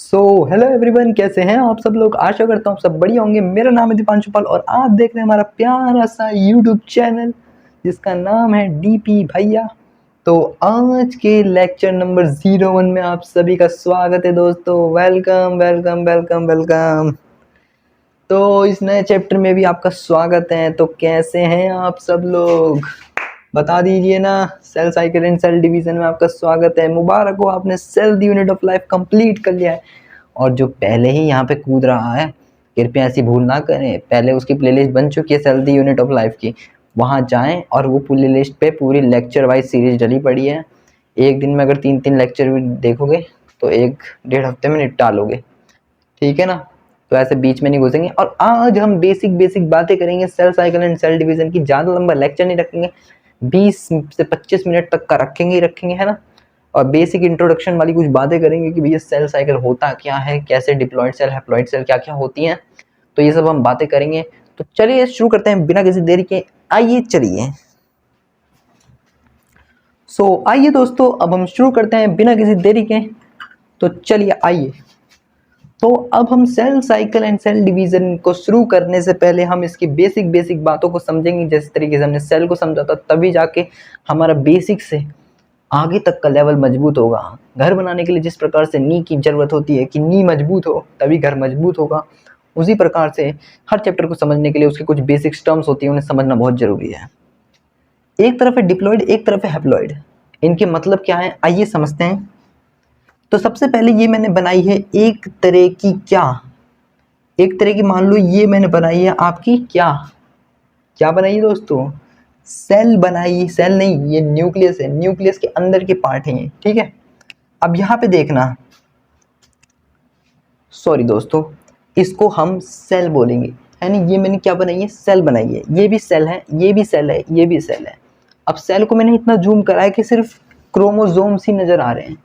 Hello everyone, कैसे हैं आप सब लोग। आशा करता हूँ आप सब बढ़िया होंगे। मेरा नाम है दीपांशु पाल और आप देख रहे हैं हमारा प्यारा सा यूट्यूब चैनल जिसका नाम है डीपी भैया। तो आज के लेक्चर नंबर 01 में आप सभी का स्वागत है दोस्तों। Welcome welcome welcome welcome. तो इस नए चैप्टर में भी आपका स्वागत है। तो कैसे हैं आप सब लोग, बता दीजिए ना। Cell cycle and cell division में आपका स्वागत है। मुबारक हो, आपने cell the unit of life complete कर लिया है। और जो पहले ही यहाँ पे कूद रहा है, कृपया ऐसी भूल ना करें। पहले उसकी प्लेलिस्ट बन चुकी है cell the unit of life की, वहाँ जाएं और वो प्लेलिस्ट पे पूरी लेक्चर वाइज सीरीज डली पड़ी है। एक दिन में अगर 3-3 लेक्चर भी देखोगे तो 1-1.5 हफ्ते में निपटा लोगे, ठीक है ना। तो ऐसे बीच में नहीं घुसेंगे। और आज हम बेसिक बातें करेंगे cell cycle and cell division की। ज़्यादा लंबा लेक्चर नहीं रखेंगे, 20 से 25 मिनट तक का रखेंगे ही रखेंगे, है ना। और बेसिक इंट्रोडक्शन वाली कुछ बातें करेंगे कि भैया सेल साइकिल होता क्या है, कैसे डिप्लॉयड सेल हैप्लॉयड सेल क्या क्या होती हैं। तो ये सब हम बातें करेंगे। तो चलिए शुरू करते हैं बिना किसी देरी के। आइए चलिए। आइए दोस्तों, अब हम शुरू करते हैं बिना किसी देरी के। तो चलिए आइए। तो अब हम cell cycle and cell division को शुरू करने से पहले हम इसकी बेसिक बातों को समझेंगे। जिस तरीके से हमने सेल को समझा था, तभी जाके हमारा बेसिक से आगे तक का लेवल मजबूत होगा। घर बनाने के लिए जिस प्रकार से नी की जरूरत होती है कि नी मजबूत हो तभी घर मजबूत होगा, उसी प्रकार से हर चैप्टर को समझने के लिए उसके कुछ बेसिक टर्म्स होती है, उन्हें समझना बहुत जरूरी है। एक तरफ है डिप्लॉयड, एक तरफ है हैप्लॉयड। इनके मतलब क्या है आइए समझते हैं। तो सबसे पहले ये मैंने बनाई है एक तरह की, क्या एक तरह की, मान लो ये मैंने बनाई है आपकी क्या बनाई है दोस्तों, सेल बनाई। सेल नहीं, ये न्यूक्लियस है, न्यूक्लियस के अंदर के पार्ट हैं ये, ठीक है। अब यहाँ पे देखना, सॉरी दोस्तों, इसको हम सेल बोलेंगे, है ना। ये मैंने क्या बनाई है, सेल बनाई है। ये भी सेल है, ये भी सेल है, ये भी सेल है। अब सेल को मैंने इतना जूम करा है कि सिर्फ क्रोमोसोम्स ही नजर आ रहे हैं।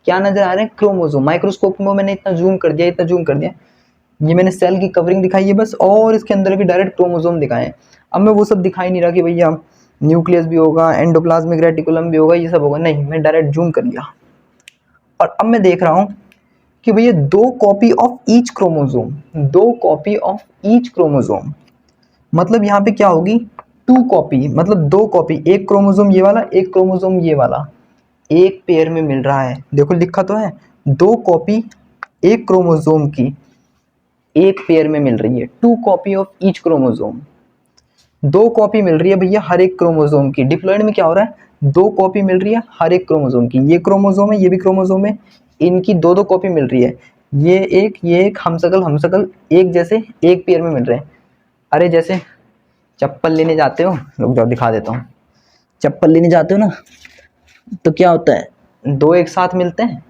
क्या नजर आ रहे हैं, क्रोमोसोम। माइक्रोस्कोप में मैंने इतना जूम कर दिया, इतना जूम कर दिया। ये मैंने सेल की कवरिंग दिखाई है बस, और इसके अंदर के डायरेक्ट क्रोमोसोम दिखाए हैं। अब मैं वो सब दिखाई नहीं रहा कि भैया न्यूक्लियस भी होगा, एंडोप्लाज्मिक रेटिकुलम भी होगा, ये सब होगा, नहीं, मैं डायरेक्ट जूम कर लिया। और अब मैं देख रहा हूँ कि भैया 2 copy of each chromosome, 2 copy of each chromosome. मतलब यहाँ पे क्या होगी, 2 कॉपी, मतलब 2 कॉपी, एक क्रोमोसोम ये वाला, एक क्रोमोसोम ये वाला, एक पेयर में मिल रहा है। देखो लिखा तो है 2 कॉपी एक क्रोमोसोम की एक पेयर में मिल रही है। 2 copy of each chromosome, 2 copy मिल रही है भैया हर एक क्रोमोसोम की। डिप्लॉयड में क्या हो रहा है, 2 कॉपी मिल रही है हर एक क्रोमोसोम की। ये क्रोमोसोम है, ये भी क्रोमोसोम है, इनकी 2-2 कॉपी मिल रही है। ये एक हमशक्ल एक जैसे एक पेयर में मिल रहे हैं। अरे जैसे चप्पल लेने जाते हो, रुक जाओ दिखा देता हूँ। चप्पल लेने जाते हो ना, तो क्या होता है, 2 एक साथ मिलते हैं।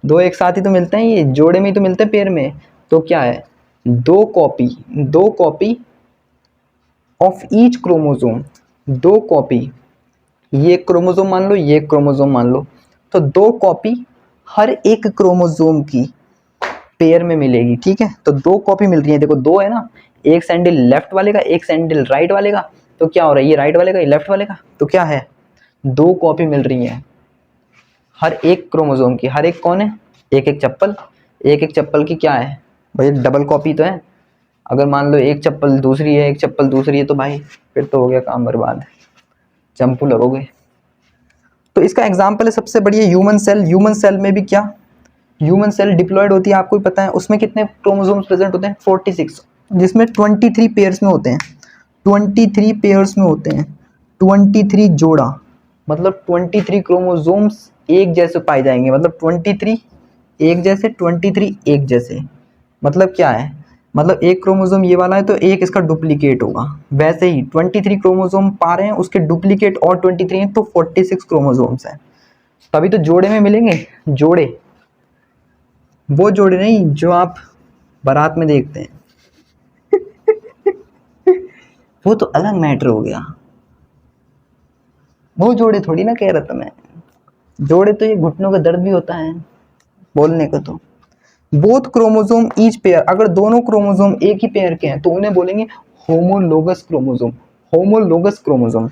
2 एक साथ ही तो मिलते हैं, ये जोड़े में ही तो मिलते हैं, पेयर में। तो क्या है, 2 copy of each chromosome, 2 copy, ये क्रोमोसोम मान लो, ये क्रोमोसोम मान लो, तो 2 कॉपी हर एक क्रोमोसोम की पेयर में मिलेगी, ठीक है। तो 2 कॉपी मिल रही है, देखो 2 है ना, एक सैंडल लेफ्ट वाले का, एक सैंडल राइट वाले का। तो क्या हो रहा है, ये राइट वाले का, ये लेफ्ट वाले का। तो क्या है, 2 कॉपी मिल रही है हर एक क्रोमोसोम की। हर एक कौन है, एक एक चप्पल, एक एक चप्पल की क्या है भाई, डबल कॉपी तो है। अगर मान लो एक चप्पल दूसरी है, एक चप्पल दूसरी है, तो भाई फिर तो हो गया काम बर्बाद, चंपू लगोगे। तो इसका एग्जाम्पल है सबसे बढ़िया ह्यूमन सेल। ह्यूमन सेल में भी क्या, ह्यूमन सेल डिप्लॉयड होती है, आपको भी पता है। उसमें कितने क्रोमोसोम्स प्रेजेंट होते हैं, 46, जिसमें 23 पेयर्स में होते हैं, 23 पेयर्स में होते हैं, 23 जोड़ा, मतलब 23 क्रोमोसोम्स एक जैसे पाए जाएंगे। मतलब 23 एक जैसे, 23 एक जैसे, मतलब क्या है, मतलब एक क्रोमोसोम ये वाला है तो एक इसका डुप्लीकेट होगा। वैसे ही 23 क्रोमोसोम पा रहे हैं, उसके डुप्लीकेट और 23 हैं, तो 46 क्रोमोसोम्स हैं। तभी तो जोड़े में मिलेंगे, जोड़े, वो जोड़े नहीं जो आप बारात में देखते हैं। वो तो अलग मैटर हो गया, वो जोड़े थोड़ी ना कह रहा था मैं। जोड़े तो ये घुटनों का दर्द भी होता है बोलने का। तो बोथ क्रोमोसोम ईच पेयर, अगर दोनों क्रोमोसोम एक ही पेयर के हैं तो उन्हें बोलेंगे होमोलोगस क्रोमोसोम, होमोलोगस क्रोमोसोम।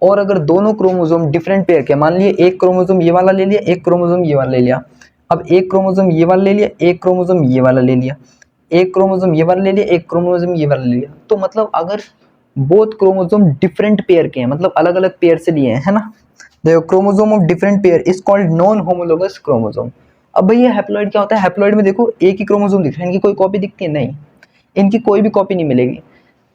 और अगर दोनों क्रोमोसोम डिफरेंट पेयर के, मान लिए एक क्रोमोसोम ये वाला ले लिया, एक क्रोमोसोम ये वाला ले लिया, अब एक क्रोमोसोम ये वाला ले लिया, एक क्रोमोसोम ये वाला ले लिया, एक क्रोमोसोम ये वाला ले लिया, एक क्रोमोसोम ये वाला ले लिया। तो मतलब अगर बोथ क्रोमोसोम डिफरेंट पेयर के हैं, मतलब अलग अलग पेयर से लिए हैं, है ना, देखो chromosome of different pair is called non homologous chromosome. अब भैया हैप्लॉइड क्या होता है? हैप्लॉइड में देखो एक ही क्रोमोसोम दिख रहा है, इनकी कोई कॉपी दिखती है? नहीं, इनकी कोई भी कॉपी नहीं मिलेगी।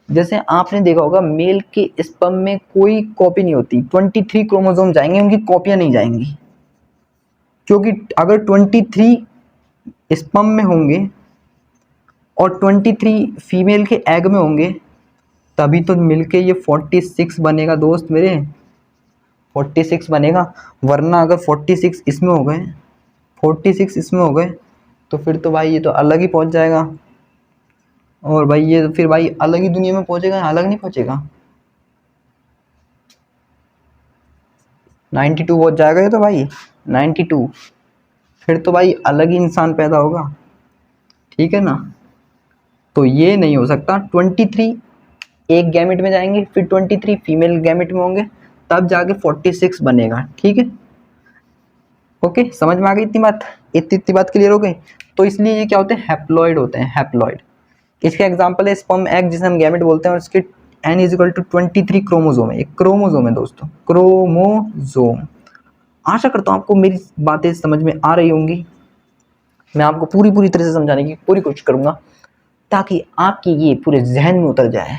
जैसे आपने देखा होगा मेल के स्पर्म में कोई कॉपी नहीं होती, 23 क्रोमोसोम जाएंगे, उनकी कॉपियां नहीं जाएंगी, क्योंकि अगर 23 स्पर्म में होंगे और 23 फीमेल के एग में होंगे तभी तो मिलके ये 46 बनेगा दोस्त मेरे, 46 बनेगा। वरना अगर 46 इसमें हो गए, 46 इसमें हो गए तो फिर तो भाई ये तो अलग ही पहुंच जाएगा, और भाई ये फिर भाई अलग ही दुनिया में पहुंचेगा, अलग नहीं पहुंचेगा। 92 पहुंच जाएगा ये तो भाई, 92 फिर तो भाई अलग ही इंसान पैदा होगा, ठीक है ना। तो ये नहीं हो सकता, 23 एक गैमेट में जाएंगे, फिर 23 फीमेल गैमेट में होंगे, तब जाके 46 बनेगा, ठीक है। ओके, समझ में आ गई इतनी बात? इतनी बात क्लियर हो गई? तो इसलिए ये क्या होते हैं? हैप्लॉइड होते हैं, हैप्लॉइड। इसका एग्जांपल है स्पर्म एग जिसे हम गैमेट बोलते हैं, और इसके n is equal to 23 chromosome है, एक क्रोमोसोम है दोस्तों, क्रोमोसोम। आशा करता हूँ आपको मेरी बातें समझ में आ रही होंगी। मैं आपको पूरी तरह से समझाने की पूरी कोशिश करूंगा ताकि आपकी ये पूरे जहन में उतर जाए।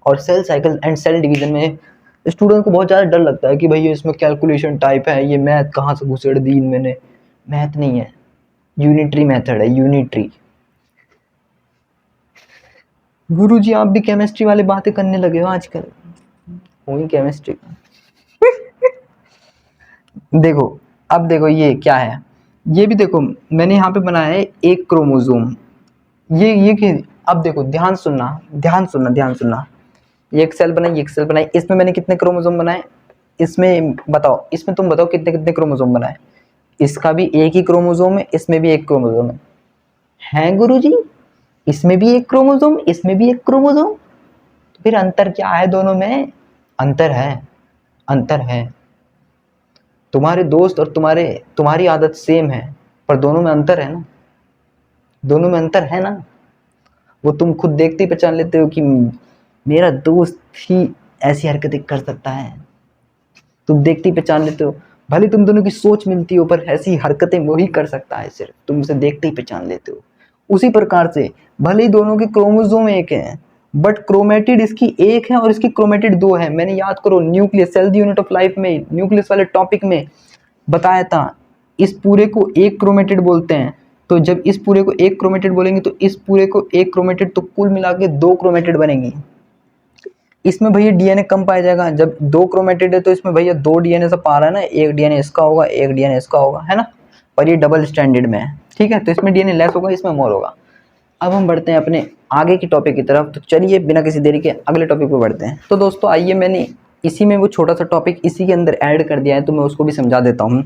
और cell cycle and cell division में स्टूडेंट को बहुत ज़्यादा डर लगता है कि भाई इसमें कैलकुलेशन टाइप है, ये मैथ कहाँ से घुसेड़ दी मैंने। मैथ नहीं है, यूनिटरी मेथड है, यूनिटरी। गुरुजी आप भी केमिस्ट्री वाली बातें करने लगे हो आजकल, वही केमिस्ट्री। देखो, अब देखो ये क्या है, ये भी देखो मैंने यहाँ पे बनाया है एक क्रोमोसोम। ये कि अब देखो ध्यान सुनना, ध्यान सुनना, ध्यान सुनना। ये एक सेल बनाई, एक सेल बनाई, इसमें मैंने कितने क्रोमोसोम बनाए? इसमें बताओ, इसमें तुम बताओ कितने कितने क्रोमोसोम बनाए? इसका भी एक ही क्रोमोसोम है, इसमें भी एक क्रोमोसोम है गुरुजी? इसमें भी एक क्रोमोसोम, इसमें भी एक क्रोमोसोम, तो फिर अंतर क्या है दोनों में? अंतर है, अंतर है। तुम्हारे दोस्त और तुम्हारी आदत सेम है, पर दोनों में अंतर है ना, दोनों में अंतर है ना। वो तुम खुद देखते ही पहचान लेते हो कि मेरा दोस्त ही ऐसी हरकतें कर सकता है, तुम देखते ही पहचान लेते हो। भले तुम दोनों की सोच मिलती हो, पर ऐसी हरकतें वो ही कर सकता है, सिर्फ तुम उसे देखते ही पहचान लेते हो। उसी प्रकार से भले ही दोनों के क्रोमोसोम एक हैं, बट क्रोमेटिड इसकी एक है और इसकी क्रोमेटिड दो है। मैंने याद करो nucleus, cell the unit of life में न्यूक्लियस वाले टॉपिक में बताया था, इस पूरे को एक क्रोमेटिड बोलते हैं। तो जब इस पूरे को एक क्रोमेटिड बोलेंगे तो इस पूरे को एक क्रोमेटिड, तो कुल मिला के दो क्रोमेटिड बनेंगी। इसमें भैया डीएनए कम पाया जाएगा, जब दो क्रोमेटिड है तो इसमें भैया दो डीएनए से पा रहा है ना, एक डीएनए इसका होगा, एक डीएनए इसका होगा, है ना। और ये डबल स्टैंडर्ड में है, ठीक है, तो इसमें डीएनए लेस होगा, इसमें मोर होगा। अब हम बढ़ते हैं अपने आगे की टॉपिक की तरफ, तो चलिए बिना किसी देरी के अगले टॉपिक पे बढ़ते हैं। तो दोस्तों आइए, मैंने इसी में वो छोटा सा टॉपिक इसी के अंदर ऐड कर दिया है, तो मैं उसको भी समझा देता हूँ,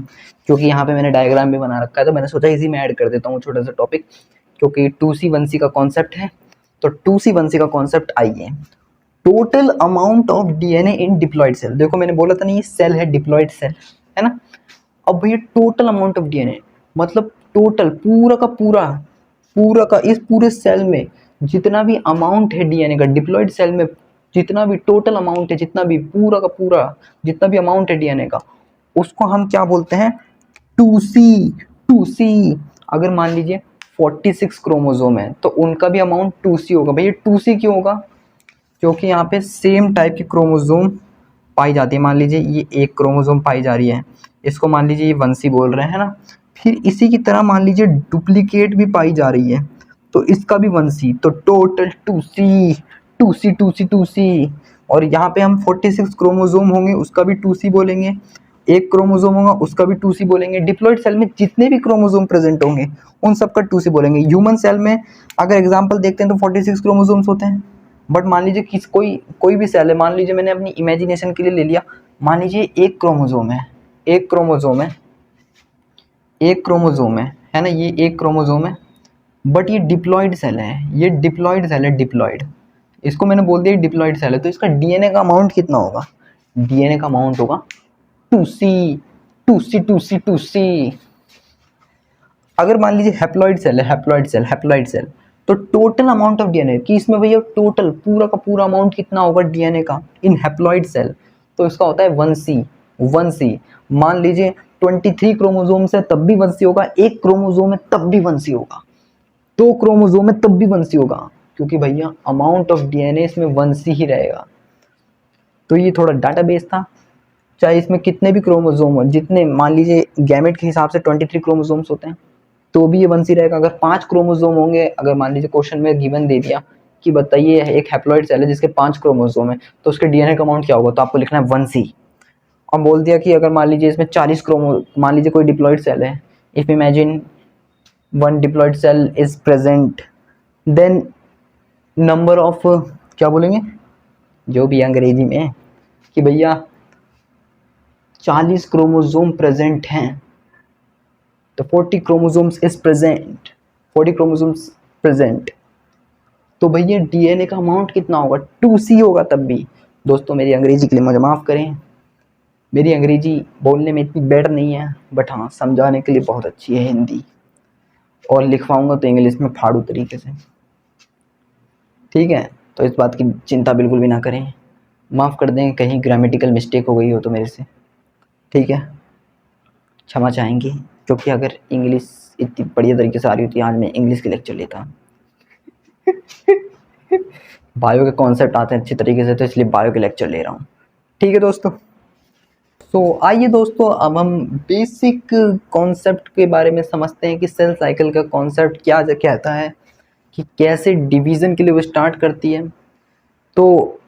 क्योंकि यहाँ पे मैंने डायग्राम भी बना रखा है, तो मैंने सोचा इसी में ऐड कर देता हूँ छोटा सा टॉपिक, क्योंकि 2C1C का कॉन्सेप्ट है। तो 2C1C का कॉन्सेप्ट आइए, total amount of DNA in diploid cell. देखो मैंने बोला था नहीं, ये सेल है डिप्लॉइड सेल, है ना। अब भैया टोटल अमाउंट ऑफ डीएनए मतलब टोटल पूरा का इस पूरे सेल में जितना भी अमाउंट है डीएनए का, डिप्लॉइड सेल में जितना भी टोटल अमाउंट है, जितना भी पूरा का पूरा जितना भी अमाउंट है डीएनए का, उसको हम क्या बोलते हैं? 2C। अगर मान लीजिए 46 क्रोमोसोम है तो उनका भी अमाउंट 2C होगा। भैया 2C क्यों होगा? क्योंकि यहाँ पे सेम टाइप की क्रोमोसोम पाई जाती है। मान लीजिए ये एक क्रोमोसोम पाई जा रही है, इसको मान लीजिए ये 1C बोल रहे हैं ना। फिर इसी की तरह मान लीजिए डुप्लीकेट भी पाई जा रही है तो इसका भी 1C, तो टोटल 2C। और यहाँ पे हम 46 क्रोमोसोम होंगे उसका भी 2C बोलेंगे, एक क्रोमोसोम होगा उसका भी 2C बोलेंगे। डिप्लॉइड सेल में जितने भी क्रोमोसोम प्रेजेंट होंगे उन सबका 2C बोलेंगे। ह्यूमन सेल में अगर एग्जाम्पल देखते हैं तो 46 क्रोमोसोम्स होते हैं, बट मान लीजिए कोई भी सेल है, मान लीजिए मैंने अपनी इमेजिनेशन के लिए ले लिया, मान लीजिए एक क्रोमोसोम है, एक क्रोमोसोम है ना, ये एक क्रोमोसोम है, बट ये डिप्लॉइड सेल है, ये डिप्लॉइड सेल है, डिप्लॉइड, इसको मैंने बोल दिया डिप्लॉइड सेल है। तो इसका डीएनए का अमाउंट कितना होगा? डीएनए का अमाउंट होगा 2C। अगर मान लीजिए हैप्लॉइड सेल है, हैप्लॉइड सेल, तो टोटल अमाउंट ऑफ डीएनए कि इसमें भैया टोटल पूरा का पूरा अमाउंट कितना होगा डीएनए का इन हैप्लॉइड सेल, तो इसका होता है 1C। मान लीजिए 23 क्रोमोसोम्स है तब भी 1C होगा, एक क्रोमोसोम है तब भी 1C होगा, 2 क्रोमोसोम है तब भी 1C होगा, क्योंकि भैया अमाउंट ऑफ डीएनए इसमें 1C ही रहेगा। तो ये थोड़ा डाटाबेस था, चाहे इसमें कितने भी क्रोमोसोम हो, जितने मान लीजिए गैमेट के हिसाब से 23 क्रोमोसोम्स होते हैं तो भी ये 1C रहेगा। अगर 5 क्रोमोसोम होंगे, अगर मान लीजिए क्वेश्चन में गिवन दे दिया कि बताइए एक हैप्लॉइड सेल है जिसके 5 क्रोमोसोम है तो उसके डीएनए का अमाउंट क्या होगा, तो आपको लिखना है 1C। और बोल दिया कि अगर मान लीजिए इसमें 40 मान लीजिए कोई डिप्लॉइड सेल है, if imagine 1 diploid cell is present, then number of क्या बोलेंगे जो भी अंग्रेजी में कि भैया 40 क्रोमोसोम प्रेजेंट हैं, तो 40 chromosomes is present, 40 chromosomes present, तो भैया डीएनए का अमाउंट कितना होगा, 2C होगा। तब भी दोस्तों मेरी अंग्रेजी के लिए मुझे माफ़ करें, मेरी अंग्रेजी बोलने में इतनी बेटर नहीं है, बट हाँ समझाने के लिए बहुत अच्छी है हिंदी, और लिखवाऊंगा तो इंग्लिश में फाड़ू तरीके से, ठीक है। तो इस बात की चिंता बिल्कुल भी ना करें, माफ़ कर दें कहीं ग्रामेटिकल मिस्टेक हो गई हो तो मेरे से, ठीक है, क्षमा चाहेंगे, क्योंकि अगर इंग्लिश इतनी बढ़िया तरीके से आ रही होती आज मैं इंग्लिश के लेक्चर लेता। बायो के कॉन्सेप्ट आते हैं अच्छी तरीके से तो इसलिए बायो के लेक्चर ले रहा हूँ, ठीक है दोस्तों। तो आइए दोस्तों अब हम बेसिक कॉन्सेप्ट के बारे में समझते हैं कि सेल साइकिल का कॉन्सेप्ट क्या कहता है, कि कैसे डिवीज़न के लिए वो स्टार्ट करती है। तो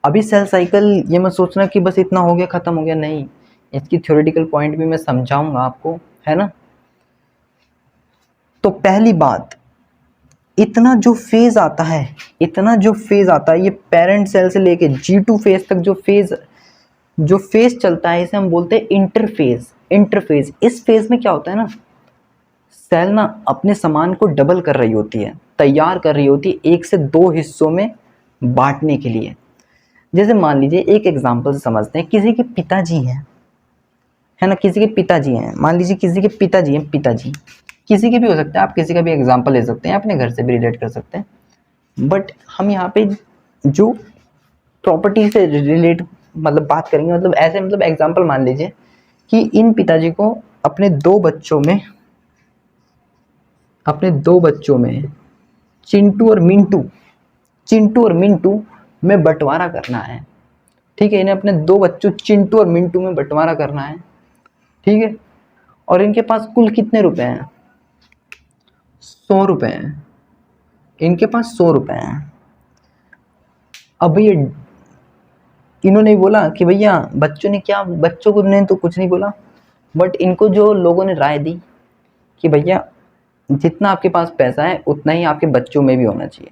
अभी सेल साइकिल ये मत सोचना कि बस इतना हो गया ख़त्म हो गया, नहीं, इसकी थ्योरेटिकल पॉइंट भी मैं समझाऊंगा आपको, है ना। तो पहली बात, इतना जो फेज़ आता है ये पेरेंट सेल से लेके G2 फेज तक जो फेज चलता है इसे हम बोलते हैं इंटरफेज। इस फेज में क्या होता है ना, सेल ना अपने सामान को डबल कर रही होती है, तैयार कर रही होती है 1 से 2 हिस्सों में बांटने के लिए। जैसे मान लीजिए एक एग्जांपल से समझते हैं, किसी के पिताजी हैं, है ना, किसी के पिताजी हैं, मान लीजिए किसी के पिताजी हैं, किसी के भी हो सकता है, आप किसी का भी एग्जांपल ले सकते हैं, अपने घर से भी रिलेट कर सकते हैं, बट हम यहाँ पे जो प्रॉपर्टी से रिलेट मतलब बात करेंगे, मतलब ऐसे मतलब एग्जांपल मान लीजिए कि इन पिताजी को अपने दो बच्चों में चिंटू और मिंटू में बंटवारा करना है, ठीक है। इन्हें अपने 2 बच्चों चिंटू और मिंटू में बंटवारा करना है, ठीक है। और इनके पास कुल कितने रुपए हैं, 100 रुपए हैं, इनके पास 100 रुपए हैं। अब ये इन्होंने बोला कि भैया बच्चों को ने तो कुछ नहीं बोला, बट इनको जो लोगों ने राय दी कि भैया जितना आपके पास पैसा है उतना ही आपके बच्चों में भी होना चाहिए।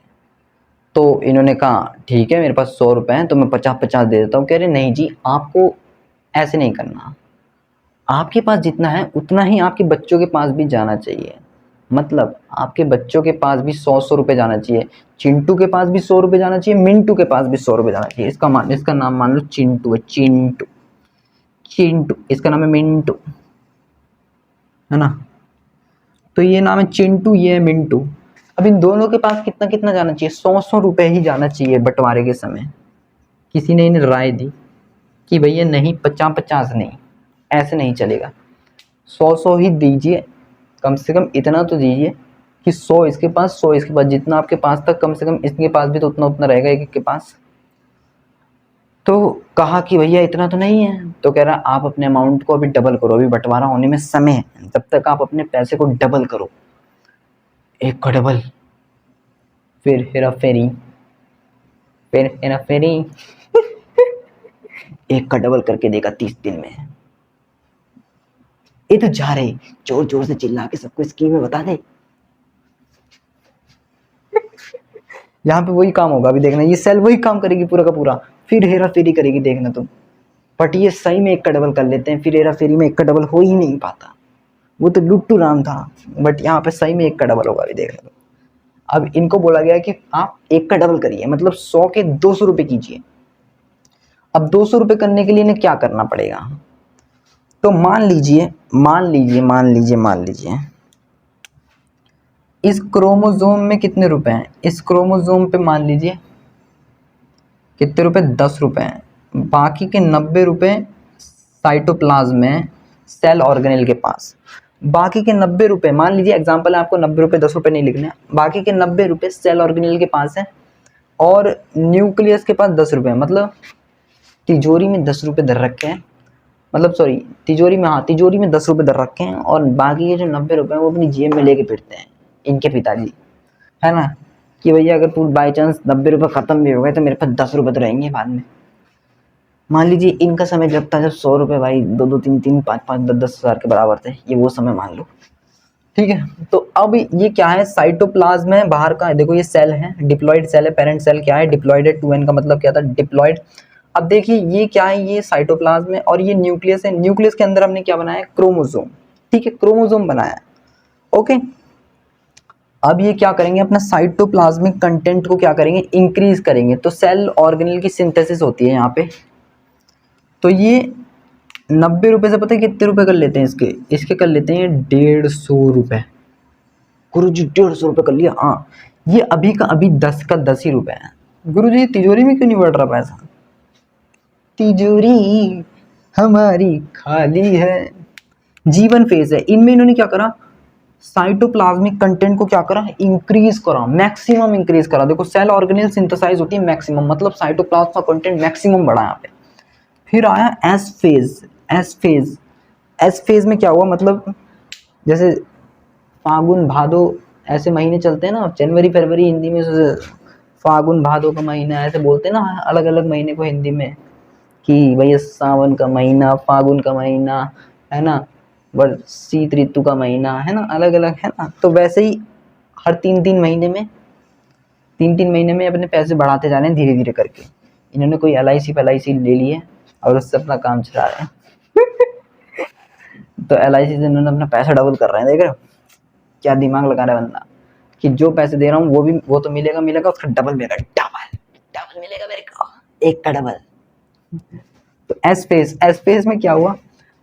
तो इन्होंने कहा ठीक है मेरे पास 100 रुपए हैं तो मैं 50-50 दे देता हूँ। कह रहे नहीं जी, आपको ऐसे नहीं करना, आपके पास जितना है उतना ही आपके बच्चों के पास भी जाना चाहिए। मतलब आपके बच्चों के पास भी 100 रुपए जाना चाहिए, चिंटू के पास भी 100 रुपए जाना चाहिए, मिंटू के पास भी 100 रुपए जाना चाहिए। इसका नाम मान लो चिंटू है, चिंटू इसका नाम है मिंटू, है ना। तो ये नाम है चिंटू, ये है मिंटू। अब इन दोनों के पास कितना कितना जाना चाहिए, 100 रुपए ही जाना चाहिए बंटवारे के समय। किसी ने इन्हें राय दी कि भैया नहीं, 50-50 नहीं, ऐसे नहीं चलेगा, 100 ही दीजिए, कम से कम इतना तो दीजिए कि 100 इसके पास 100 इसके पास, जितना आपके पास था कम से कम इसके पास भी तो उतना रहेगा एक के पास। तो कहा कि भैया इतना तो नहीं है, तो कह रहा आप अपने अमाउंट को अभी डबल करो, अभी बंटवारा होने में समय है, जब तक आप अपने पैसे को डबल करो, एक का डबल, फिर हेरा फेरी एक का डबल करके देगा 30 दिन में। ये तो जा रहे जोर जोर से चिल्ला के सबको स्कीम में बता दे। यहाँ पे वही काम होगा, अभी देखना, ये सेल वही काम करेगी पूरा का पूरा, फिर हेरा फेरी करेगी, देखना तुम। बट ये सही में एक का डबल कर लेते हैं, फिर हेरा फेरी में एक का डबल हो ही नहीं पाता, वो तो लुट्टू राम था, बट यहाँ पे सही में एक का डबल होगा, अभी देखना तुम। अब इनको बोला गया कि आप एक का डबल करिए, मतलब 100 के 200 रुपए कीजिए। अब 200 रुपए करने के लिए इन्हें क्या करना पड़ेगा, तो मान लीजिए इस क्रोमोसोम में कितने रुपए हैं? इस क्रोमोसोम पे मान लीजिए कितने रुपए, 10 रुपए हैं। बाकी के 90 रुपए साइटोप्लाज्म में सेल ऑर्गेनेल के पास। बाकी के 90 रुपए, मान लीजिए एग्जांपल है, आपको 90 रुपए 10 रुपए नहीं लिखने हैं, बाकी के 90 रुपए सेल ऑर्गेनेल के पास है और न्यूक्लियस के पास 10 रुपए, मतलब तिजोरी में 10 रुपए धर रखे हैं, मतलब सॉरी तिजोरी में, हाँ तिजोरी में 10 रुपए धर रखे हैं और बाकी के जो 90 रुपए हैं वो अपनी जेब में लेके फिरते हैं इनके पिताजी, है ना, कि भैया अगर तू बाई चांस 90 रुपए खत्म भी हो गए तो मेरे पास 10 रुपए तो रहेंगे बाद में। मान लीजिए इनका समय जब था जब 100 रुपए भाई 2-2, 3-3, 5-5, 10-10 हज़ार के बराबर थे, ये वो समय मान लो, ठीक है। तो अब ये क्या है, साइटोप्लाज्म है बाहर का, देखो ये सेल है, डिप्लॉइड सेल है, पेरेंट सेल क्या है, डिप्लॉइड है, 2n का मतलब क्या था, डिप्लॉइड। अब देखिए ये क्या है, ये साइटोप्लाज्म है और ये न्यूक्लियस है, न्यूक्लियस के अंदर हमने क्या बनाया है, क्रोमोसोम, ठीक है, क्रोमोसोम बनाया है, ओके। अब ये क्या करेंगे, अपना साइटोप्लाज्मिक कंटेंट को क्या करेंगे, इंक्रीज करेंगे, तो सेल ऑर्गेनेल की सिंथेसिस होती है यहाँ पे। तो ये 90 रुपए से पता है कितने रुपए कर लेते हैं, इसके कर लेते हैं 150 रुपए। गुरुजी 150 रुपए कर लिया, हाँ ये अभी का अभी 10 का 10 ही रुपए है। गुरुजी तिजोरी में क्यों नहीं बढ़ रहा पैसा, तिजोरी हमारी खाली है। जीवन फेज है, इनमें इन्होंने क्या करा, साइटोप्लाज्मिक कंटेंट को क्या करा, इंक्रीज करा, मैक्सिमम इंक्रीज करा। देखो सेल ऑर्गेनेल सिंथेसाइज होती है मैक्सिमम, मतलब साइटोप्लाज्म का कंटेंट मैक्सिमम बढ़ा यहाँ पे। फिर आया एस फेज, एस फेज में क्या हुआ, मतलब जैसे फागुन भादो ऐसे महीने चलते हैं ना, जनवरी फरवरी हिंदी में फागुन भादो का महीना ऐसे बोलते हैं ना, अलग अलग महीने को हिंदी में, कि भैया सावन का महीना, फागुन का महीना, है ना, बट शीत ऋतु का महीना, है ना, अलग अलग, है ना। तो वैसे ही हर 3-3 महीने में अपने पैसे बढ़ाते जा रहे हैं धीरे धीरे करके। इन्होंने कोई LIC ले ली है और उससे अपना काम चला रहे हैं तो LIC से इन्होंने अपना पैसा डबल कर रहे हैं, देख रहे हो क्या दिमाग लगा रहा है बंदा, कि जो पैसे दे रहा हूँ वो तो मिलेगा उसका डबल मिलेगा, डबल मिलेगा मेरे को, एक का डबल। तो एस फेज में क्या हुआ,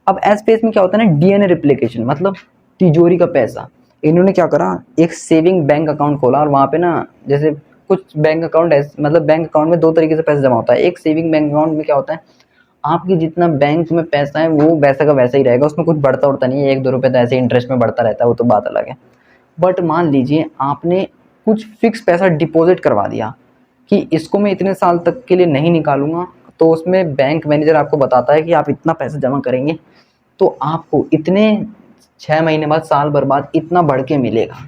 अब एस फेज में क्या होता है ना, DNA रिप्लिकेशन, मतलब तिजोरी का पैसा। इन्होंने क्या करा, एक सेविंग बैंक अकाउंट खोला और वहाँ पे ना, जैसे कुछ बैंक अकाउंट मतलब बैंक अकाउंट में 2 तरीके से पैसा जमा होता है। एक सेविंग बैंक अकाउंट में क्या होता है, आपकी जितना बैंक में पैसा है वो वैसा का वैसा ही रहेगा, उसमें कुछ बढ़ता उड़ता नहीं है, 1-2 रुपए तो ऐसे इंटरेस्ट में बढ़ता रहता है, वो तो बात अलग है। बट मान लीजिए आपने कुछ फिक्स पैसा डिपॉजिट करवा दिया कि इसको मैं इतने साल तक के लिए नहीं निकालूंगा, तो उसमें बैंक मैनेजर आपको बताता है कि आप इतना पैसा जमा करेंगे तो आपको इतने 6 महीने बाद, साल भर बाद इतना बढ़ के मिलेगा।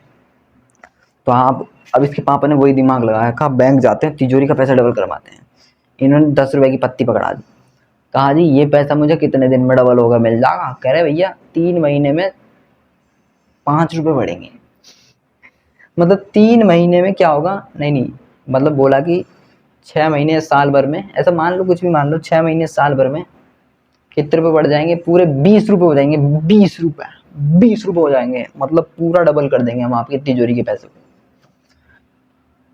तो आप, अब इसके पापा ने वही दिमाग लगाया, कहा बैंक जाते हैं तिजोरी का पैसा डबल करवाते हैं। इन्होंने 10 रुपए की पत्ती पकड़ा दी, कहा जी ये पैसा मुझे कितने दिन में डबल होगा, मिल जाएगा। कह रहे भैया 3 महीने में 5 रुपए बढ़ेंगे। मतलब 3 महीने में क्या होगा, नहीं मतलब बोला कि 6 महीने साल भर में, ऐसा मान लो, कुछ भी मान लो, 6 महीने साल भर में कितने रुपए बढ़ जाएंगे, पूरे 20 रुपए हो जाएंगे, 20 रुपए हो जाएंगे, मतलब पूरा डबल कर देंगे हम आपकी तिजोरी के पैसे को।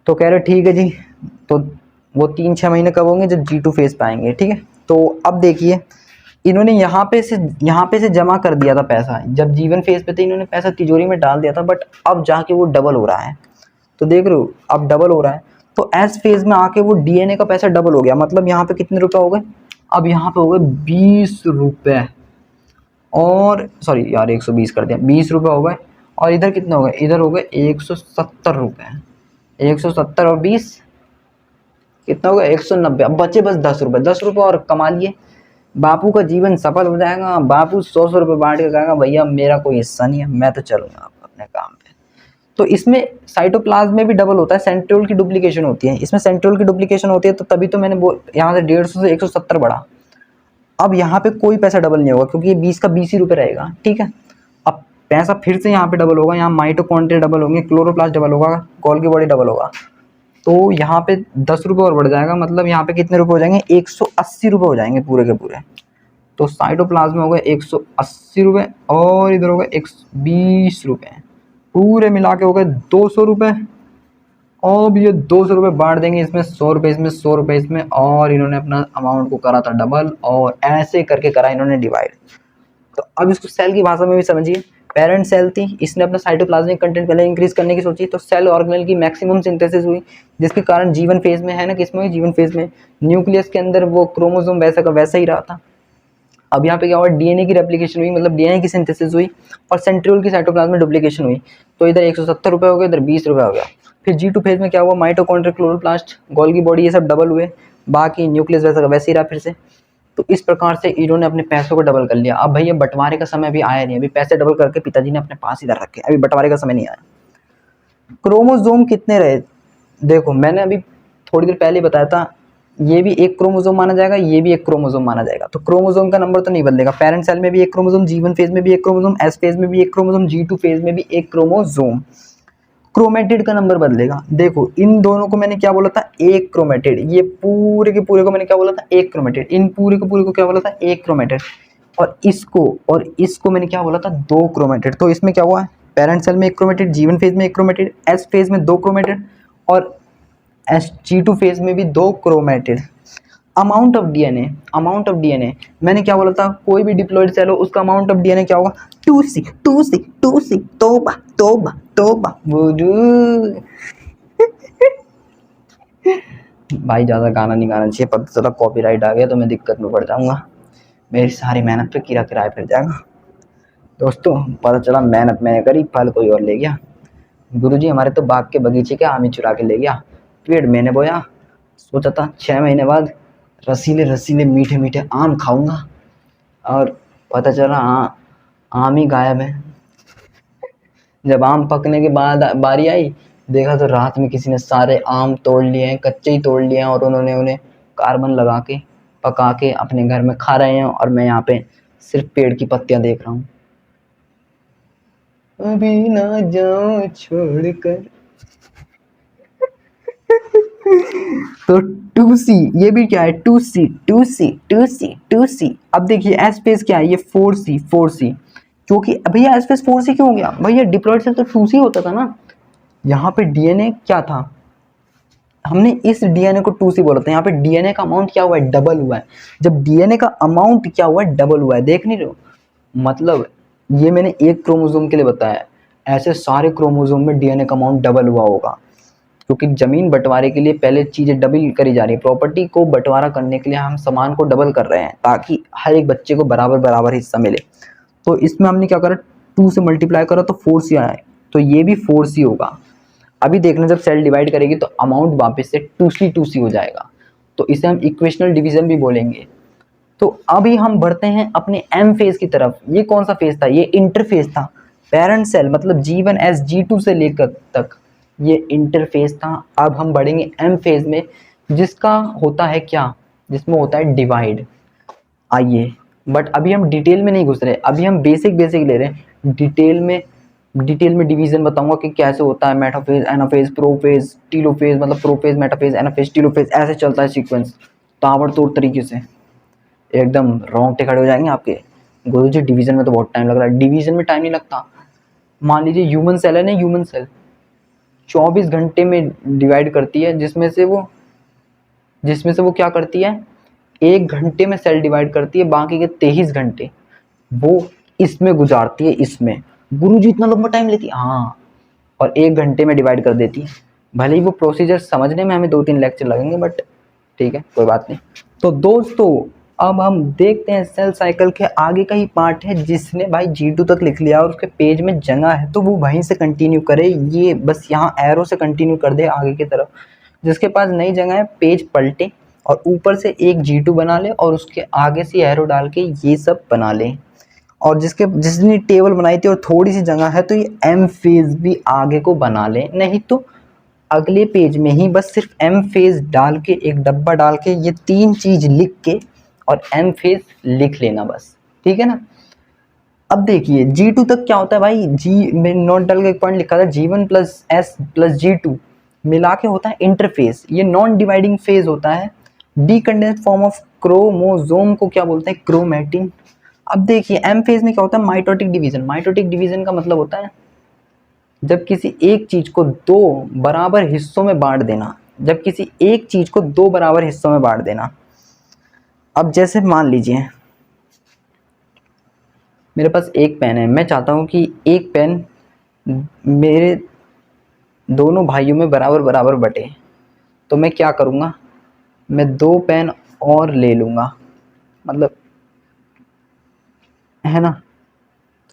तो कह रहे ठीक है जी, तो वो 3-6 महीने कब होंगे, जब G2 फेज पे आएंगे, ठीक है। तो अब देखिए इन्होंने यहाँ पे से जमा कर दिया था पैसा, जब जीवन फेज पे थे इन्होंने पैसा तिजोरी में डाल दिया था, बट अब जाके वो डबल हो रहा है। तो देख रहे हो अब डबल हो रहा है, तो एस फेज में आके वो DNA का पैसा डबल हो गया, मतलब यहाँ पे कितने रुपए हो गए, अब यहाँ पे हो गए 20 रुपए, और सॉरी यार 120 कर दिया, 20 रुपए हो गए, और इधर कितने हो गए, इधर हो गए 170 रुपए, 170 और 20 कितना हो गया, 190। अब बचे बस 10 रुपए, 10 रुपए और कमा लिए, बापू का जीवन सफल हो जाएगा। बापू 100 रुपए बांट के कहेगा भैया मेरा कोई हिस्सा नहीं है, मैं तो चलूंगा अपने काम पे। तो इसमें साइटोप्लाज्म में भी डबल होता है, सेंट्रियोल की डुप्लीकेशन होती है, इसमें सेंट्रियोल की डुप्लीकेशन होती है, तो तभी तो मैंने यहाँ से 150 से 170 बढ़ा। अब यहाँ पे कोई पैसा डबल नहीं होगा क्योंकि ये 20 का 20 ही रुपए रहेगा, ठीक है। अब पैसा फिर से यहाँ पे डबल होगा, यहाँ माइटोकॉन्ड्रिया डबल होंगे, क्लोरोप्लास्ट डबल होगा, गोल्गी बॉडी डबल होगा, तो यहाँ पे 10 रुपए और बढ़ जाएगा, मतलब यहाँ पे कितने रुपए हो जाएंगे, 180 रुपए हो जाएंगे पूरे के पूरे। तो साइटोप्लाज्म हो गए 180 रुपए, और इधर हो गए 120 रुपए, पूरे मिला के हो गए 200 रुपए। अब ये 200 रुपए बांट देंगे, इसमें 100 रुपए इसमें, 100 रुपए इसमें, और इन्होंने अपना अमाउंट को करा था डबल, और ऐसे करके करा इन्होंने डिवाइड। तो अब इसको सेल की भाषा में भी समझिए, पेरेंट सेल थी, इसने अपना साइटोप्लाज्मिक कंटेंट पहले इंक्रीज करने की सोची, तो सेल ऑर्गेनेल की मैक्सिमम सिंथेसिस हुई, जिसके कारण जीवन फेज में है ना, किसमें हुई, जीवन फेज में, न्यूक्लियस के अंदर वो क्रोमोसोम वैसा का वैसा ही रहा था। अब यहाँ पे क्या हुआ, डीएनए की रेप्लिकेशन हुई, मतलब डीएनए की सिंथेसिस हुई, और सेंट्रियोल की साइटोप्लाज्म में डुप्लीकेशन हुई, तो इधर 170 रुपये हो गए, इधर 20 रुपये हो गया। फिर G2 फेज में क्या हुआ, माइटोकॉन्ड्रिया, क्लोरोप्लास्ट, गोल्गी बॉडी, ये सब डबल हुए, बाकी न्यूक्लियस वैसा का वैसे ही रहा फिर से। तो इस प्रकार से इन्होंने अपने पैसों को डबल कर लिया। अब भैया बंटवारे का समय अभी आया नहीं, अभी पैसे डबल करके पिताजी ने अपने पास ही धर रखे, अभी बंटवारे का समय नहीं आया। क्रोमोसोम कितने रहे, देखो मैंने अभी थोड़ी देर पहले बताया था, ये भी एक क्रोमोसोम माना जाएगा, ये भी एक क्रोमोसोम माना जाएगा, तो क्रोमोसोम का नंबर तो नहीं बदलेगा। पेरेंट सेल में भी एक क्रोमोसोम, G1 फेज में भी एक क्रोमोसोम, S फेज में भी एक क्रोमोसोम, G2 फेज में भी एक क्रोमोसोम। क्रोमेटिड का नंबर बदलेगा। देखो इन दोनों को मैंने क्या बोला था, एक क्रोमेटिड, ये पूरे के पूरे को मैंने क्या बोला था, एक क्रोमेटिड, इन पूरे के पूरे को क्या बोला था, एक क्रोमेटिड, और इसको मैंने क्या बोला था, दो क्रोमेटिड। तो इसमें क्या हुआ है, पेरेंट सेल में एक क्रोमेटिड, G1 फेज में एक क्रोमेटिड, S फेज में दो क्रोमेटिड, और G2 फेज में भी दो क्रोमेटिड। अमाउंट ऑफ डीएनए मैंने क्या बोला था, कोई भी डिप्लॉयड सेल हो उसका अमाउंट ऑफ डीएनए क्या होगा, 2C। तोबा तोबा तोबा बुडू। भाई ज़्यादा गाना नहीं गाना चाहिए, पता चला कॉपीराइट आ गया तो मैं दिक्कत में पड़ जाऊंगा, मेरी सारी मेहनत पे कीड़ा किराया फिर जाएगा। दोस्तों पता चला मेहनत मैंने करी, फल कोई और ले गया। गुरुजी हमारे तो बाग के बगीचे के आम ही चुरा के ले गया, पेड़ मैंने बोया, सोचा था 6 महीने बाद रसीले रसीले मीठे मीठे आम खाऊंगा, और पता चला आम ही गायब है। जब आम पकने के बाद बारी आई, देखा तो रात में किसी ने सारे आम तोड़ लिए हैं, कच्चे ही तोड़ लिए हैं, और उन्होंने उन्हें कार्बन लगा के पका के अपने घर में खा रहे हैं, और मैं यहाँ पे सिर्फ पेड़ की पत्तियां देख रहा हूँ। अभी ना जाओ छोड़कर। तो 2C ये भी क्या है, 2C। अब देखिए एस फेज क्या है, ये 4C, क्योंकि भैया एस फेज 4C क्यों हो गया, भैया डिप्लॉयड सेल तो 2C होता था ना। यहाँ पे डीएनए क्या था, हमने इस डीएनए को 2C बोला था, यहाँ पे डीएनए का अमाउंट क्या हुआ है, डबल हुआ है। जब डीएनए का अमाउंट क्या हुआ है, डबल हुआ है, देख नहीं रहे हो, मतलब ये मैंने एक क्रोमोसोम के लिए बताया, ऐसे सारे क्रोमोसोम में डीएनए का अमाउंट डबल हुआ होगा, क्योंकि जमीन बंटवारे के लिए पहले चीज़ें डबल करी जा रही है, प्रॉपर्टी को बंटवारा करने के लिए हम सामान को डबल कर रहे हैं, ताकि हर एक बच्चे को बराबर बराबर हिस्सा मिले। तो इसमें हमने क्या करा, 2 से मल्टीप्लाई करा तो 4C आया, तो ये भी 4C होगा। अभी देखना जब सेल डिवाइड करेगी तो अमाउंट वापस से 2C हो जाएगा, तो इसे हम इक्वेशनल डिवीजन भी बोलेंगे। तो अभी हम बढ़ते हैं अपने एम फेज की तरफ। ये कौन सा फेज था, ये इंटरफेज था। पेरेंट सेल मतलब G1S G2 से लेकर तक ये इंटरफेज था। अब हम बढ़ेंगे एम फेज में, जिसका होता है क्या, जिसमें होता है डिवाइड। आइए, बट अभी हम डिटेल में नहीं घुस रहे, अभी हम बेसिक ले रहे हैं। डिटेल में डिवीजन बताऊंगा कि कैसे होता है, मेटाफेज, एनाफेज, प्रोफेज, टीलोफेज, मतलब प्रोफेज, मेटाफेज, एनाफेज, टीलोफेज, ऐसे चलता है सीक्वेंस ताबड़तोड़ तरीके से, एकदम रोंगटे खड़े हो जाएंगे आपके। गुरुजी डिवीजन में तो बहुत टाइम लग रहा है, डिवीजन में टाइम नहीं लगता। मान लीजिए ह्यूमन सेल है ना, ह्यूमन सेल 24 घंटे में डिवाइड करती है, जिसमें से वो क्या करती है, 1 घंटे में सेल डिवाइड करती है, बाकी के 23 घंटे वो इसमें गुजारती है। इसमें गुरुजी इतना लंबा टाइम लेती है, हाँ, और 1 घंटे में डिवाइड कर देती है। भले ही वो प्रोसीजर समझने में हमें 2-3 लेक्चर लगेंगे, बट ठीक है, कोई बात नहीं। तो दोस्तों अब हम देखते हैं सेल साइकिल के आगे का ही पार्ट है, जिसने भाई G2 तक लिख लिया और उसके पेज में जगह है तो वो वहीं से कंटिन्यू करे, ये बस यहाँ एरो से कंटिन्यू कर दे आगे की तरफ। जिसके पास नई जगह है पेज पलटे और ऊपर से एक G2 बना ले और उसके आगे से एरो डाल के ये सब बना ले। और जिसने टेबल बनाई थी और थोड़ी सी जगह है तो ये एम फेज भी आगे को बना ले, नहीं तो अगले पेज में ही बस सिर्फ एम फेज डाल के, एक डब्बा डाल के, ये 3 चीज लिख के और एम फेज लिख लेना बस, ठीक है ना। अब देखिए G2 तक क्या होता है भाई, में नोट डाल के एक पॉइंट लिखा था, G1+S+G2 मिला के होता है इंटरफेज। ये नॉन डिवाइडिंग फेज होता है। डीकंडेंस्ड फॉर्म ऑफ क्रोमोसोम को क्या बोलते हैं, क्रोमैटिन। अब देखिए एम फेज में क्या होता है, माइटोटिक डिवीजन। माइटोटिक डिवीजन का मतलब होता है जब किसी एक चीज को 2 बराबर हिस्सों में बांट देना, जब किसी एक चीज को 2 बराबर हिस्सों में बांट देना। अब जैसे मान लीजिए मेरे पास एक पेन है, मैं चाहता हूँ कि एक पेन मेरे दोनों भाइयों में बराबर बराबर बटे। तो मैं क्या करूँगा, मैं 2 पेन और ले लूँगा, मतलब, है ना।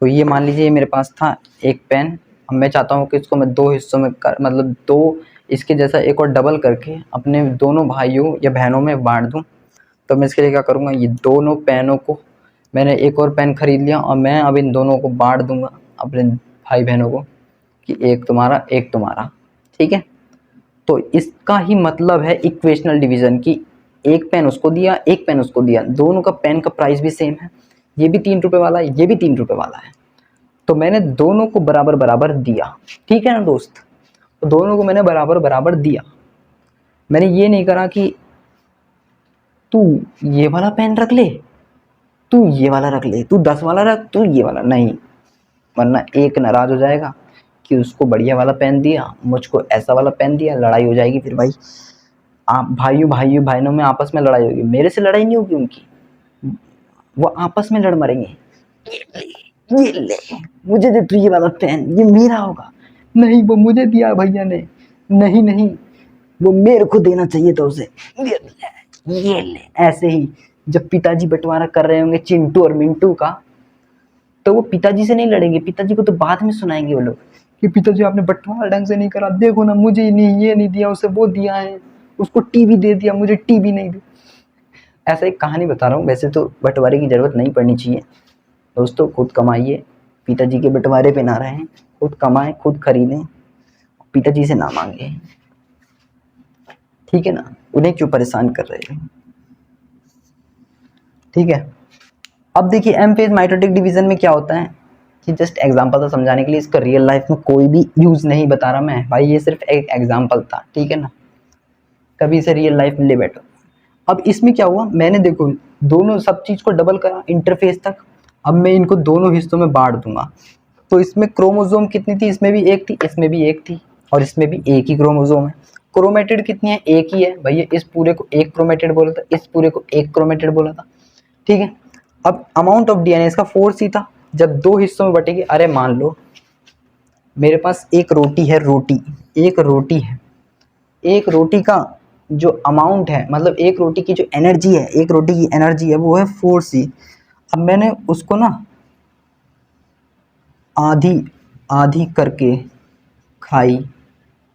तो ये मान लीजिए मेरे पास था एक पेन, अब मैं चाहता हूँ कि इसको मैं 2 हिस्सों में कर, मतलब 2 इसके जैसा एक और डबल करके अपने दोनों भाइयों या बहनों में बांट दूँ। तो मैं इसके लिए क्या करूँगा, ये दोनों पेनों को, मैंने एक और पेन खरीद लिया और मैं अब इन दोनों को बांट दूंगा अपने भाई बहनों को कि एक तुम्हारा एक तुम्हारा, ठीक है। तो इसका ही मतलब है इक्वेशनल डिवीजन की, एक पेन उसको दिया एक पेन उसको दिया, दोनों का पेन का प्राइस भी सेम है, ये भी 3 रुपये वाला है ये भी 3 रुपये वाला है, तो मैंने दोनों को बराबर बराबर दिया, ठीक है ना दोस्त। तो दोनों को मैंने बराबर बराबर दिया, मैंने ये नहीं करा कि तू ये वाला पेन रख ले, तू ये वाला रख ले, तू 10 वाला रख, तू ये वाला नहीं, वरना एक नाराज हो जाएगा कि उसको बढ़िया वाला पेन दिया, मुझको ऐसा वाला पेन दिया, लड़ाई हो जाएगी फिर भाई। आप भाइयों भाइयों बहनों में आपस में लड़ाई होगी, मेरे से लड़ाई नहीं होगी उनकी, वो आपस में लड़ मरेंगे। ये ले मुझे दे तू ये वाला पेन, ये मेरा होगा, नहीं वो मुझे दिया भैया ने, नहीं नहीं वो मेरे को देना चाहिए था उसे, ये ले। ऐसे ही जब पिताजी बंटवारा कर रहे होंगे चिंटू और मिंटू का, तो वो पिताजी से नहीं लड़ेंगे, पिताजी को तो बाद में सुनाएंगे वो लोग कि पिताजी आपने बंटवारा ढंग से नहीं करा, देखो ना मुझे ही नहीं, ये नहीं दिया उसे वो दिया है, उसको टीवी दे दिया मुझे टीवी नहीं दी। ऐसा एक कहानी बता रहा हूँ, वैसे तो बंटवारे की जरूरत नहीं पड़नी चाहिए दोस्तों, खुद कमाइए, पिताजी के बंटवारे पे ना रहें, खुद कमाएं खुद खरीदें, पिताजी से ना मांगे, ठीक है ना, उन्हें क्यों परेशान कर रहे हैं, ठीक है। अब देखिए एम फेज माइटोटिक डिवीजन में क्या होता है, कि जस्ट एग्जांपल था समझाने के लिए, इसका रियल लाइफ में कोई भी यूज नहीं बता रहा मैं भाई, ये सिर्फ एक एग्जांपल था, ठीक है ना, कभी इसे रियल लाइफ में ले बैठो। अब इसमें क्या हुआ, मैंने देखो दोनों सब चीज को डबल करा इंटरफेस तक, अब मैं इनको दोनों हिस्सों में बांट दूंगा। तो इसमें क्रोमोसोम कितनी थी, इसमें भी एक थी, इसमें भी एक थी, और इसमें भी एक ही क्रोमोसोम है। क्रोमेटिड कितनी है, एक ही है भैया, इस पूरे को एक क्रोमेटिड बोला था, इस पूरे को एक क्रोमेटिड बोला था, ठीक है। अब अमाउंट ऑफ डीएनए इसका 4C था, जब 2 हिस्सों में बटेगी, अरे मान लो मेरे पास एक रोटी है, रोटी एक रोटी है, एक रोटी का जो अमाउंट है, मतलब एक रोटी की जो एनर्जी है, एक रोटी की एनर्जी है वो है 4C। अब मैंने उसको ना आधी आधी करके खाई,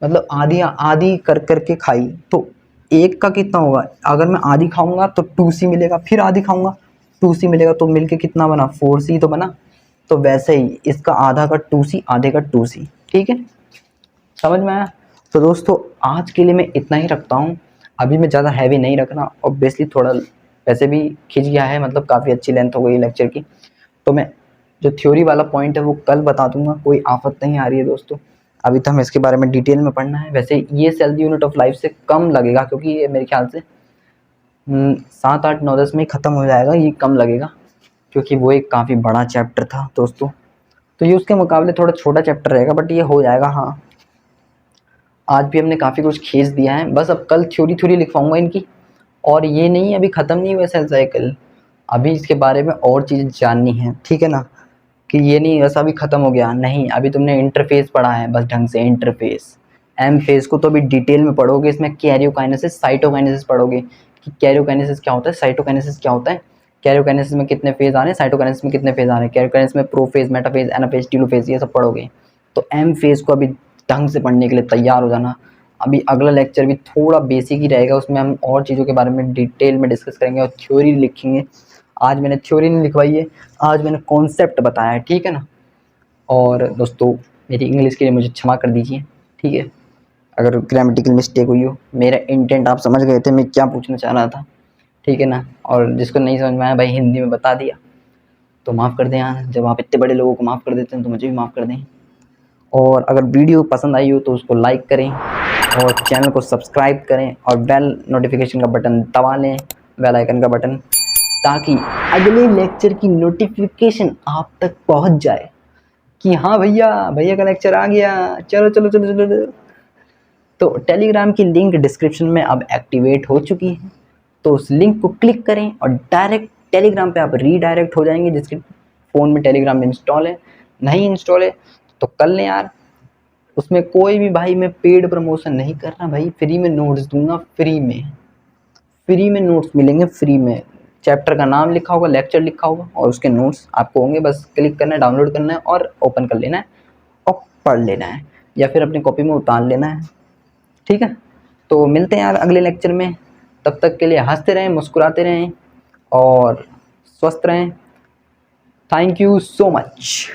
मतलब आधी आधी कर करके खाई, तो एक का कितना होगा, अगर मैं आधी खाऊंगा तो 2C मिलेगा, फिर आधी खाऊंगा 2C मिलेगा, तो मिलके कितना बना, 4C तो बना। तो वैसे ही इसका आधा का 2C आधे का 2C, ठीक है, समझ में आया। तो दोस्तों आज के लिए मैं इतना ही रखता हूँ, अभी मैं ज़्यादा हैवी नहीं रखना, ऑब्वियसली थोड़ा वैसे भी खिंच गया है, मतलब काफ़ी अच्छी लेंथ हो गई लेक्चर की, तो मैं जो थ्योरी वाला पॉइंट है वो कल बता दूंगा, कोई आफत नहीं आ रही है दोस्तों, अभी तो हमें इसके बारे में डिटेल में पढ़ना है। वैसे ये सेल यूनिट ऑफ लाइफ से कम लगेगा, क्योंकि ये मेरे ख्याल से 7 8 9 10 में ख़त्म हो जाएगा, ये कम लगेगा क्योंकि वो एक काफ़ी बड़ा चैप्टर था दोस्तों, तो ये उसके मुकाबले थोड़ा छोटा चैप्टर रहेगा, बट ये हो जाएगा। हाँ आज भी हमने काफ़ी कुछ खींच दिया है, बस अब कल थ्योरी थ्योरी लिखवाऊंगा इनकी, और ये नहीं अभी ख़त्म नहीं हुआ सेल साइकिल, अभी इसके बारे में और चीज़ें जाननी है, ठीक है ना, कि ये नहीं वैसा भी ख़त्म हो गया, नहीं अभी तुमने इंटरफेस पढ़ा है बस ढंग से, इंटरफेस एम फेज को तो अभी डिटेल में पढ़ोगे, इसमें कैरियोकाइनेसिस साइटोकाइनेसिस पढ़ोगे कि कैरियोकाइनेसिस क्या होता है, साइटोकाइनेसिस क्या होता है, कैरियोकाइनेसिस में कितने फेज आ रहे हैं, साइटोकाइनेसिस में कितने फेज आ रहे हैं, कैरियोकाइनेसिस में प्रोफेज मेटाफेज एनाफेज टीलोफेज, ये सब पढ़ोगे। तो एम फेज को अभी ढंग से पढ़ने के लिए तैयार हो जाना, अभी अगला लेक्चर भी थोड़ा बेसिक ही रहेगा, उसमें हम और चीज़ों के बारे में डिटेल में डिस्कस करेंगे और थ्योरी लिखेंगे। आज मैंने थ्योरी नहीं लिखवाई है, आज मैंने कॉन्सेप्ट बताया है, ठीक है ना। और दोस्तों मेरी इंग्लिश के लिए मुझे क्षमा कर दीजिए, ठीक है, अगर ग्रामेटिकल मिस्टेक हुई हो, मेरा इंटेंट आप समझ गए थे मैं क्या पूछना चाह रहा था, ठीक है ना, और जिसको नहीं समझ में आया भाई हिंदी में बता दिया तो माफ़ कर दें, यार जब आप इतने बड़े लोगों को माफ़ कर देते हैं तो मुझे भी माफ़ कर दें। और अगर वीडियो पसंद आई हो तो उसको लाइक करें और चैनल को सब्सक्राइब करें और बेल नोटिफिकेशन का बटन दबा लें, बेल आइकन का बटन, ताकि अगले लेक्चर की नोटिफिकेशन आप तक पहुंच जाए कि हाँ भैया भैया का लेक्चर आ गया, चलो चलो चलो चलो, चलो। तो टेलीग्राम की लिंक डिस्क्रिप्शन में अब एक्टिवेट हो चुकी है, तो उस लिंक को क्लिक करें और डायरेक्ट टेलीग्राम पे आप रीडायरेक्ट हो जाएंगे, जिसके फ़ोन में टेलीग्राम इंस्टॉल है, नहीं इंस्टॉल है तो कर लें यार। उसमें कोई भी भाई मैं पेड प्रमोशन नहीं कर रहा भाई, फ्री में नोट्स दूंगा, फ्री में नोट्स मिलेंगे, फ्री में। चैप्टर का नाम लिखा होगा, लेक्चर लिखा होगा और उसके नोट्स आपको होंगे, बस क्लिक करना है, डाउनलोड करना है और ओपन कर लेना है और पढ़ लेना है या फिर अपनी कॉपी में उतार लेना है। ठीक है, तो मिलते हैं यार अगले लेक्चर में। तब तक के लिए हंसते रहें, मुस्कुराते रहें और स्वस्थ रहें। Thank you so much.